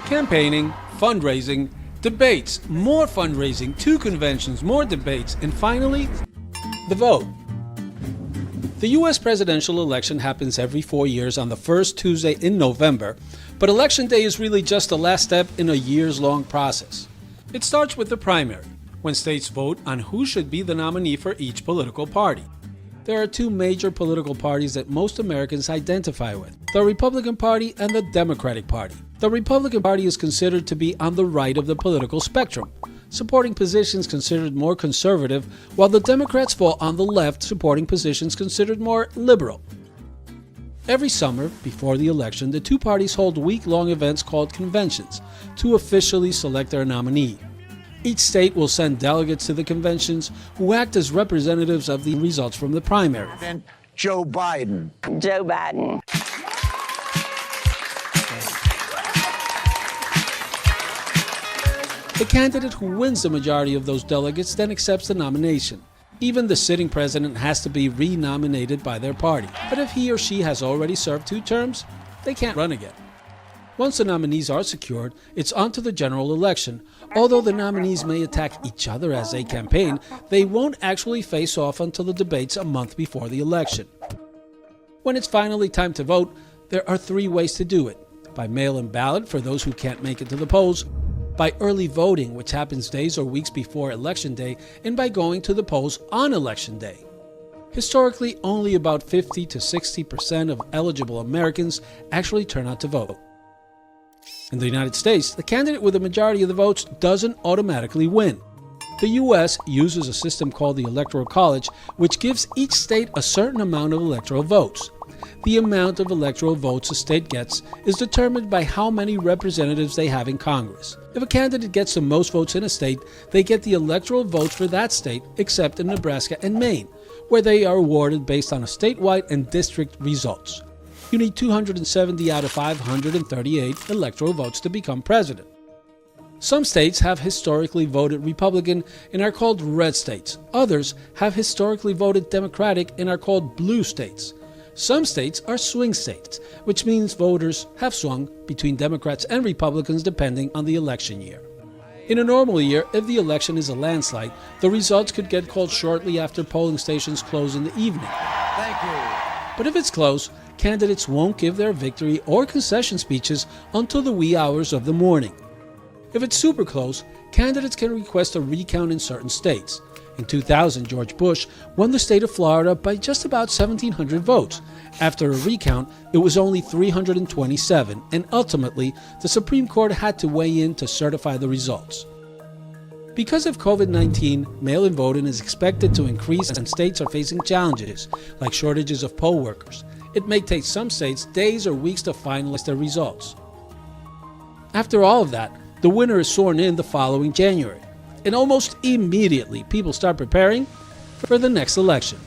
Campaigning, fundraising, debates, more fundraising, 2 conventions, more debates, and finally, the vote. The U.S. presidential election happens every 4 years on the first Tuesday in November, but Election Day is really just the last step in a years-long process. It starts with the primary, when states vote on who should be the nominee for each political party. There are 2 major political parties that most Americans identify with, the Republican Party and the Democratic Party. The Republican Party is considered to be on the right of the political spectrum, supporting positions considered more conservative, while the Democrats fall on the left, supporting positions considered more liberal. Every summer, before the election, the 2 parties hold week-long events called conventions to officially select their nominee. Each state will send delegates to the conventions who act as representatives of the results from the primary. Joe Biden. Joe Biden. The candidate who wins the majority of those delegates then accepts the nomination. Even the sitting president has to be re-nominated by their party. But if he or she has already served 2 terms, they can't run again. Once the nominees are secured, it's on to the general election. Although the nominees may attack each other as they campaign, they won't actually face off until the debates a month before the election. When it's finally time to vote, there are 3 ways to do it: by mail-in ballot for those who can't make it to the polls, by early voting, which happens days or weeks before Election Day, and by going to the polls on Election Day. Historically, only about 50 to 60% of eligible Americans actually turn out to vote. In the United States, the candidate with a majority of the votes doesn't automatically win. The U.S. uses a system called the Electoral College, which gives each state a certain amount of electoral votes. The amount of electoral votes a state gets is determined by how many representatives they have in Congress. If a candidate gets the most votes in a state, they get the electoral votes for that state, except in Nebraska and Maine, where they are awarded based on a statewide and district results. You need 270 out of 538 electoral votes to become president. Some states have historically voted Republican and are called red states. Others have historically voted Democratic and are called blue states. Some states are swing states, which means voters have swung between Democrats and Republicans depending on the election year. In a normal year, if the election is a landslide, the results could get called shortly after polling stations close in the evening. Thank you. But if it's close, candidates won't give their victory or concession speeches until the wee hours of the morning. If it's super close, candidates can request a recount in certain states. In 2000, George Bush won the state of Florida by just about 1,700 votes. After a recount, it was only 327, and ultimately, the Supreme Court had to weigh in to certify the results. Because of COVID-19, mail-in voting is expected to increase and states are facing challenges, like shortages of poll workers. It may take some states days or weeks to finalize their results. After all of that, the winner is sworn in the following January, and almost immediately people start preparing for the next election.